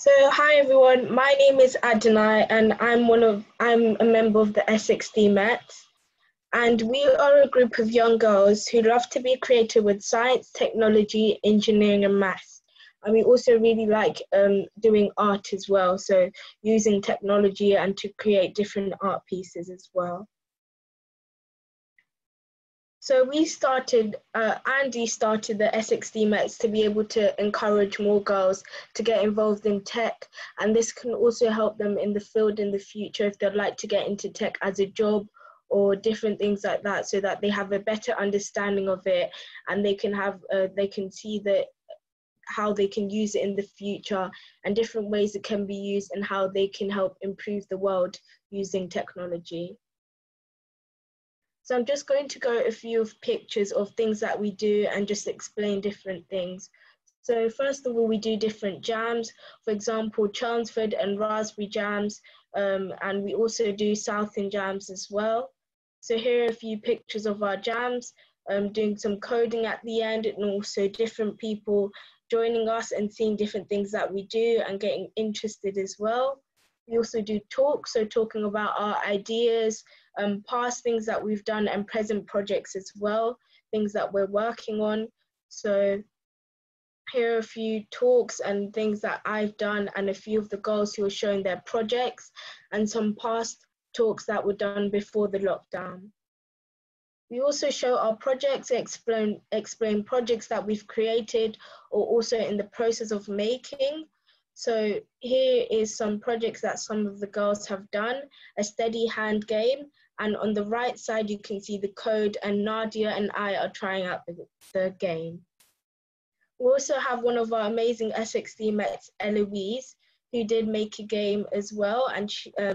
Hi everyone, my name is Adonai and I'm a member of the SXD Mets, and we are a group of young girls who love to be creative with science, technology, engineering and maths. And we also really like doing art as well, so using technology and to create different art pieces as well. So Andy started the SXD Mets to be able to encourage more girls to get involved in tech, and this can also help them in the field in the future if they'd like to get into tech as a job or different things like that, so that they have a better understanding of it and they can see that how they can use it in the future and different ways it can be used and how they can help improve the world using technology. So I'm just going to go a few pictures of things that we do and just explain different things. So first of all, we do different jams, for example, Chelmsford and raspberry jams, and we also do Southend jams as well. So here are a few pictures of our jams, doing some coding at the end, and also different people joining us and seeing different things that we do and getting interested as well. We also do talks, so talking about our ideas, past things that we've done and present projects as well, things that we're working on. So here are a few talks and things that I've done and a few of the girls who are showing their projects and some past talks that were done before the lockdown. We also show our projects, explain projects that we've created or also in the process of making. So here is some projects that some of the girls have done, a steady hand game, and on the right side you can see the code, and Nadia and I are trying out the game. We also have one of our amazing SXD Mets, Eloise, who did make a game as well, and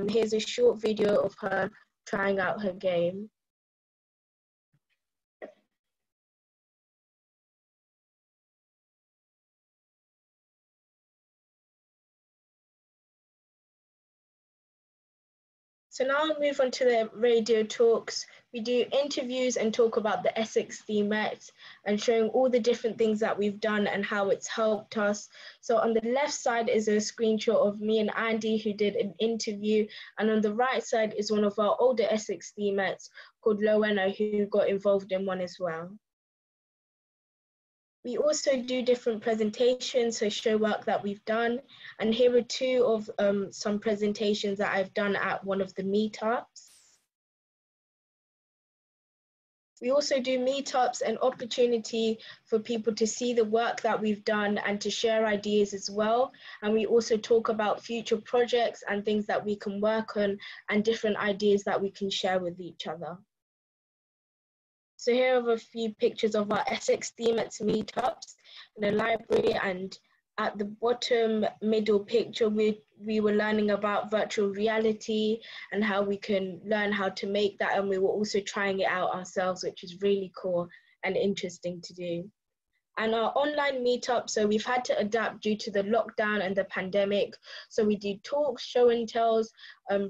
here's a short video of her trying out her game. So now I'll move on to the radio talks. We do interviews and talk about the SXD Met and showing all the different things that we've done and how it's helped us. So on the left side is a screenshot of me and Andy who did an interview, and on the right side is one of our older SXD Mets called Loena who got involved in one as well. We also do different presentations, so show work that we've done. And here are two of some presentations that I've done at one of the meetups. We also do meetups, an opportunity for people to see the work that we've done and to share ideas as well. And we also talk about future projects and things that we can work on and different ideas that we can share with each other. So here are a few pictures of our SXD Mets meetups in the library, and at the bottom middle picture, we were learning about virtual reality and how we can learn how to make that, and we were also trying it out ourselves, which is really cool and interesting to do. And our online meetup, so we've had to adapt due to the lockdown and the pandemic. So we do talks, show and tells,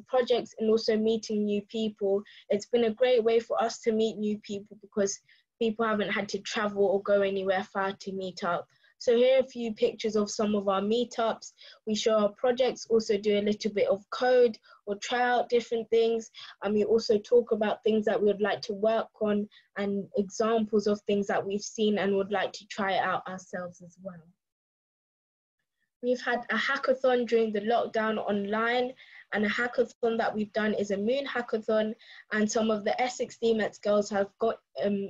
projects, and also meeting new people. It's been a great way for us to meet new people because people haven't had to travel or go anywhere far to meet up. So here are a few pictures of some of our meetups. We show our projects, also do a little bit of code or try out different things. And we also talk about things that we would like to work on and examples of things that we've seen and would like to try out ourselves as well. We've had a hackathon during the lockdown online, and a hackathon that we've done is a moon hackathon, and some of the SXD Mets girls have got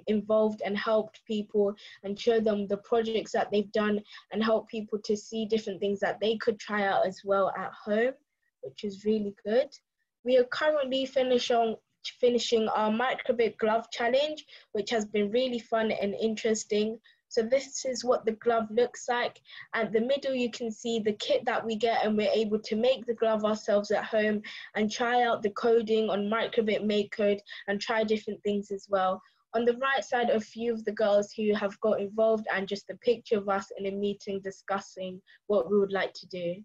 involved and helped people and show them the projects that they've done and help people to see different things that they could try out as well at home, which is really good. We are currently finishing our microbit glove challenge, which has been really fun and interesting. So this is what the glove looks like. At the middle, you can see the kit that we get, and we're able to make the glove ourselves at home and try out the coding on Microbit MakeCode and try different things as well. On the right side, a few of the girls who have got involved and just a picture of us in a meeting discussing what we would like to do.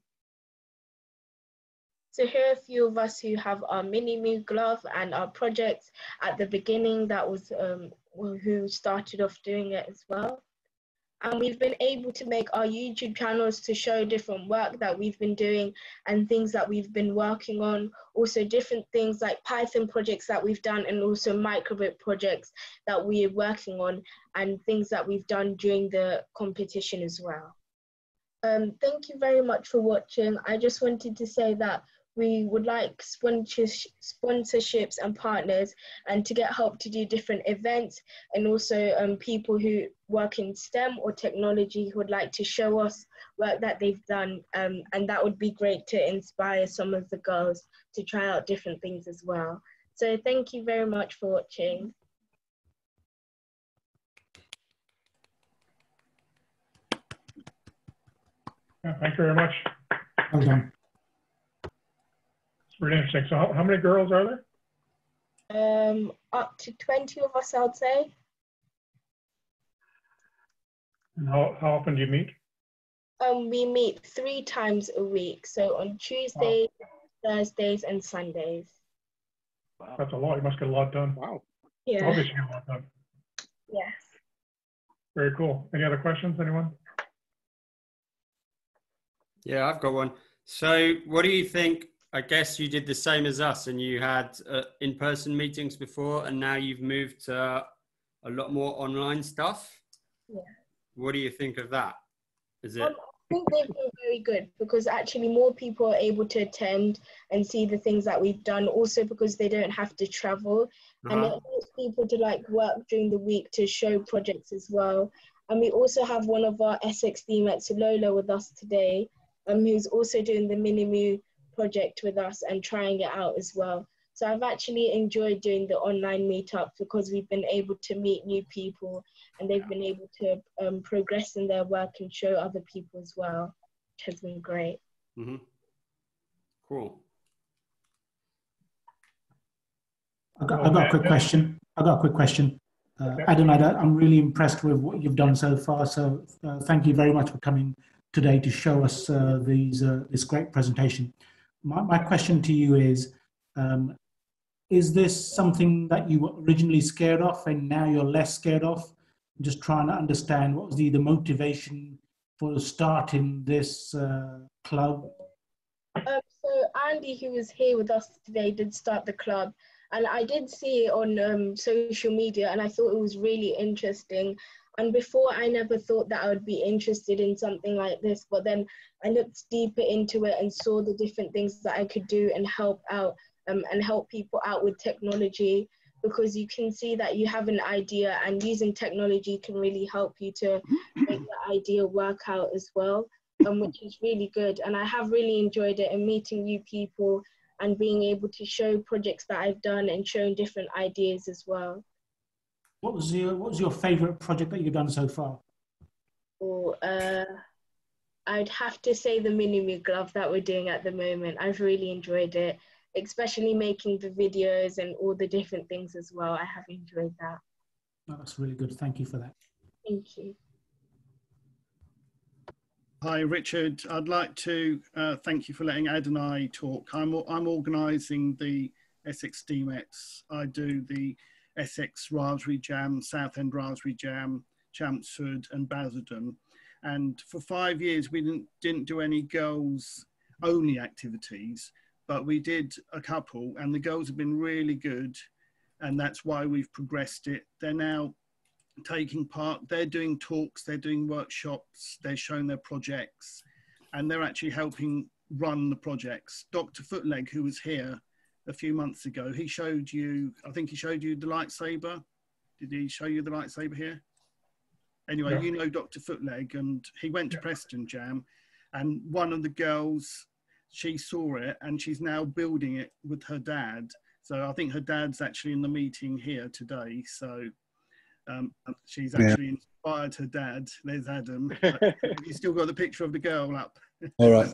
So here are a few of us who have our mini-me glove and our projects at the beginning. That was who started off doing it as well. And we've been able to make our YouTube channels to show different work that we've been doing and things that we've been working on. Also different things like Python projects that we've done, and also microbit projects that we are working on, and things that we've done during the competition as well. Thank you very much for watching. I just wanted to say that we would like sponsorships and partners, and to get help to do different events, and also people who work in STEM or technology who would like to show us work that they've done, and that would be great to inspire some of the girls to try out different things as well. So thank you very much for watching. Yeah, thank you very much. Well done. It's really interesting. So how many girls are there? Up to 20 of us, I'd say. And how often do you meet? We meet 3 times a week. So on Tuesdays, Thursdays, and Sundays. Wow. That's a lot. You must get a lot done. Wow. Yeah. Obviously, get a lot done. Yes. Very cool. Any other questions, anyone? Yeah, I've got one. So what do you think? I guess you did the same as us, and you had in-person meetings before, and now you've moved to a lot more online stuff. Yeah. What do you think of that? Is it? I think they've been very good, because actually more people are able to attend and see the things that we've done, also because they don't have to travel. And it allows people to like work during the week to show projects as well. And we also have one of our Essex teammates, Lola, with us today, who's also doing the Minimu project with us and trying it out as well. So I've actually enjoyed doing the online meetups, because we've been able to meet new people, and they've been able to progress in their work and show other people as well, which has been great. Mm-hmm. Cool. I've got a quick question. Adam, I'm really impressed with what you've done so far. So thank you very much for coming today to show us this great presentation. My question to you is this something that you were originally scared of and now you're less scared of? I'm just trying to understand what was the motivation for starting this club? So Andy, who was here with us today, did start the club. And I did see it on social media, and I thought it was really interesting. And before, I never thought that I would be interested in something like this, but then I looked deeper into it and saw the different things that I could do and help out, and help people out with technology, because you can see that you have an idea, and using technology can really help you to make the idea work out as well, which is really good. And I have really enjoyed it, and meeting new people and being able to show projects that I've done and showing different ideas as well. What was your favorite project that you've done so far? Or I'd have to say the Minimu glove that we're doing at the moment. I've really enjoyed it, especially making the videos and all the different things as well. I have enjoyed that. Oh, that's really good. Thank you for that. Thank you. Hi, Richard. I'd like to thank you for letting Ed and I talk. I'm organising the Essex DMETs. I do the Essex Raspberry Jam, Southend Raspberry Jam, Chelmsford and Basildon. And for 5 years, we didn't do any girls-only activities, but we did a couple, and the girls have been really good, and that's why we've progressed it. They're now taking part, they're doing talks, they're doing workshops, they're showing their projects, and they're actually helping run the projects. Dr. Footleg, who was here a few months ago, he showed you, I think he showed you the lightsaber. Did he show you the lightsaber here? Anyway, you know Dr. Footleg, and he went to Preston Jam, and one of the girls, she saw it, and she's now building it with her dad. So I think her dad's actually in the meeting here today. So she's actually inspired her dad. There's Adam. He's still got the picture of the girl up. All right.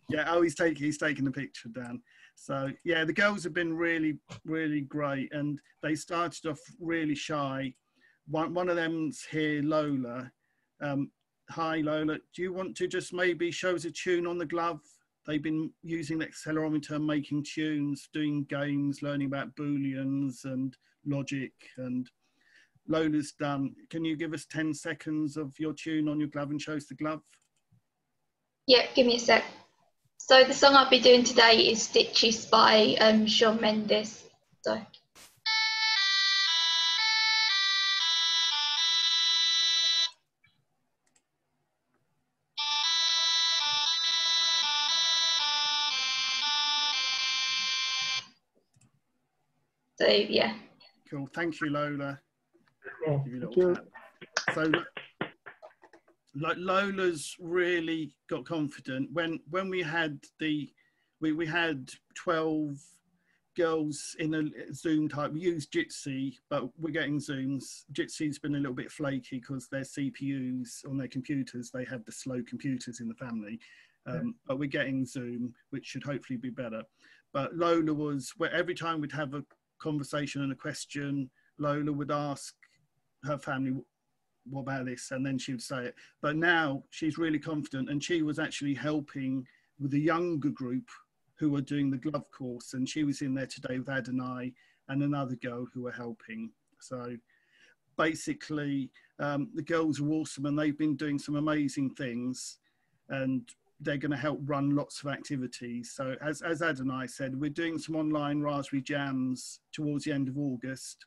Yeah. Oh, he's taking the picture down. So yeah, the girls have been really, really great, and they started off really shy. One of them's here, Lola. Hi, Lola. Do you want to just maybe show us a tune on the glove? They've been using the accelerometer, making tunes, doing games, learning about Booleans and logic, and Lola's done. Can you give us 10 seconds of your tune on your glove and show us the glove? Yeah, give me a sec. So the song I'll be doing today is Stitches by Shawn Mendes. So. So yeah. Cool. Thank you, Lola. Cool. Give you a little tap. So, like, Lola's really got confident when we had we had 12 girls in a Zoom type. We used Jitsi, but we're getting Zooms. Jitsi's been a little bit flaky because their CPUs on their computers, they have the slow computers in the family. But we're getting Zoom, which should hopefully be better. But Lola was, where every time we'd have a conversation and a question, Lola would ask her family, what about this? And then she would say it. But now she's really confident, and she was actually helping with the younger group who were doing the glove course, and she was in there today with Adonai and another girl who were helping. So basically, the girls are awesome, and they've been doing some amazing things, and they're going to help run lots of activities. So as Adonai said, we're doing some online Raspberry Jams towards the end of August.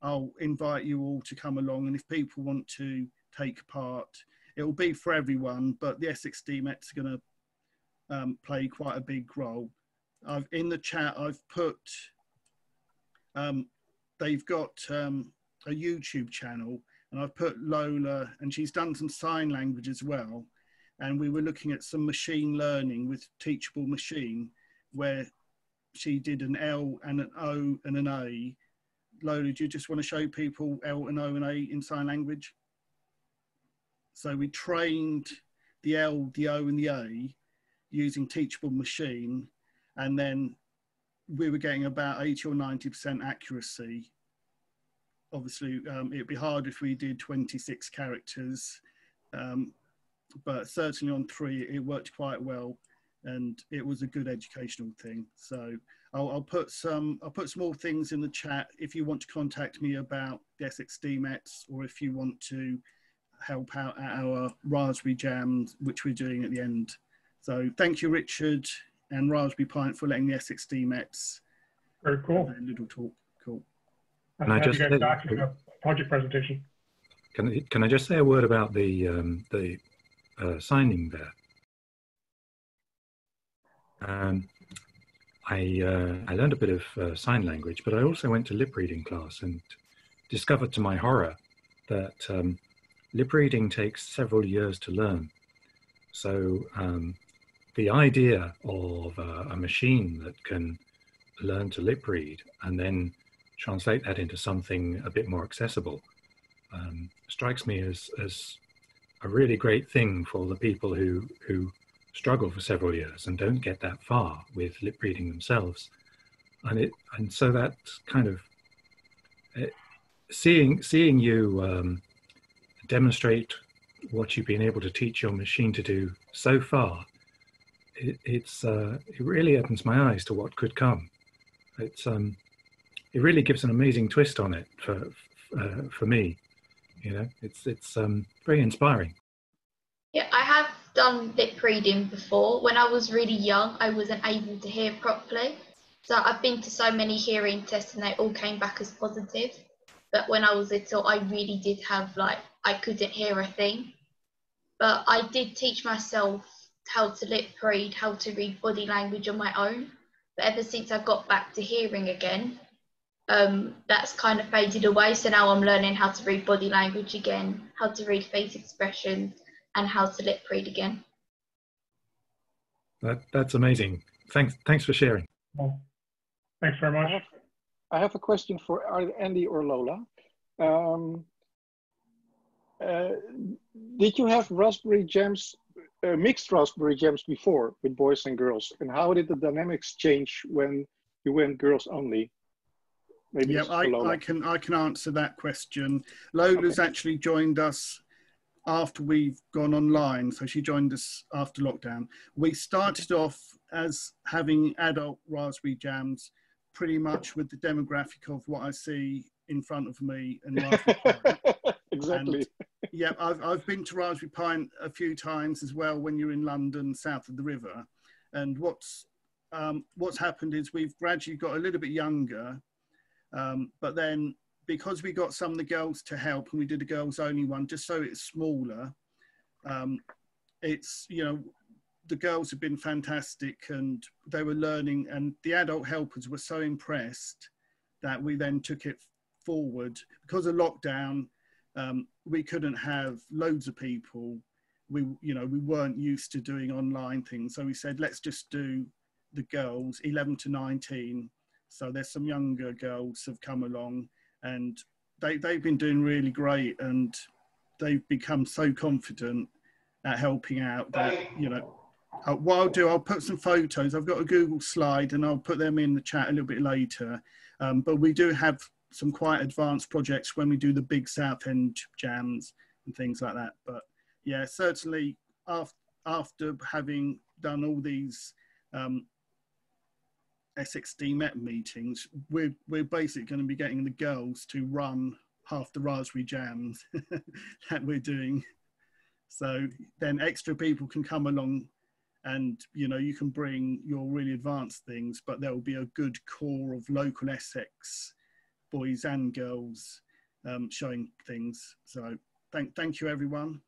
I'll invite you all to come along, and if people want to take part, it will be for everyone, but the Essex DMETs are going to play quite a big role. In the chat, I've put, they've got a YouTube channel, and I've put Lola, and she's done some sign language as well. And we were looking at some machine learning with Teachable Machine, where she did an L and an O and an A. Lola, do you just want to show people L and O and A in sign language? So we trained the L, the O and the A using Teachable Machine, and then we were getting about 80 or 90% accuracy. Obviously, it'd be hard if we did 26 characters, but certainly on 3, it worked quite well, and it was a good educational thing. So I'll put some more things in the chat if you want to contact me about the Essex DMETs, or if you want to help out at our Raspberry Jams, which we're doing at the end. So thank you, Richard and Raspberry Pint, for letting the Essex DMETs Very cool. have a little talk. Cool. I'm Can I happy just you guys say- back to the project presentation. Can I just say a word about the signing there? I learned a bit of sign language, but I also went to lip reading class and discovered to my horror that lip reading takes several years to learn. So the idea of a machine that can learn to lip read and then translate that into something a bit more accessible strikes me as a really great thing for the people who struggle for several years and don't get that far with lip reading themselves. And so that kind of seeing you demonstrate what you've been able to teach your machine to do so far, it really opens my eyes to what could come. It really gives an amazing twist on it for me. You know, it's very inspiring. Yeah, I have done lip reading before. When I was really young, I wasn't able to hear properly. So I've been to so many hearing tests and they all came back as positive. But when I was little, I really did have, I couldn't hear a thing. But I did teach myself how to lip read, how to read body language on my own. But ever since I got back to hearing again, that's kind of faded away. So now I'm learning how to read body language again, how to read face expressions, and how to lip read again. That's amazing. Thanks for sharing. Well, thanks very much. I have a question for either Andy or Lola. Did you have raspberry jams, mixed raspberry jams before with boys and girls? And how did the dynamics change when you went girls only? Maybe Yeah, I can answer that question. Lola's actually joined us after we've gone online, so she joined us after lockdown. We started off as having adult raspberry jams, pretty much with the demographic of what I see in front of me and Raspberry Pi. Exactly. And, yeah, I've been to Raspberry Pi a few times as well when you're in London, south of the river. And what's happened is we've gradually got a little bit younger, but then because we got some of the girls to help and we did a girls only one, just so it's smaller, it's, you know, the girls have been fantastic and they were learning, and the adult helpers were so impressed that we then took it forward. Because of lockdown, we couldn't have loads of people. We weren't used to doing online things. So we said, let's just do the girls 11 to 19. So there's some younger girls have come along, and they've been doing really great, and they've become so confident at helping out that, you know, what I'll do, I'll put some photos. I've got a Google slide and I'll put them in the chat a little bit later. But we do have some quite advanced projects when we do the big Southend jams and things like that. But yeah, certainly after having done all these SXDMet meetings, we're basically going to be getting the girls to run half the Raspberry jams that we're doing. So then extra people can come along, and, you know, you can bring your really advanced things, but there will be a good core of local Essex boys and girls showing things. So thank you, everyone.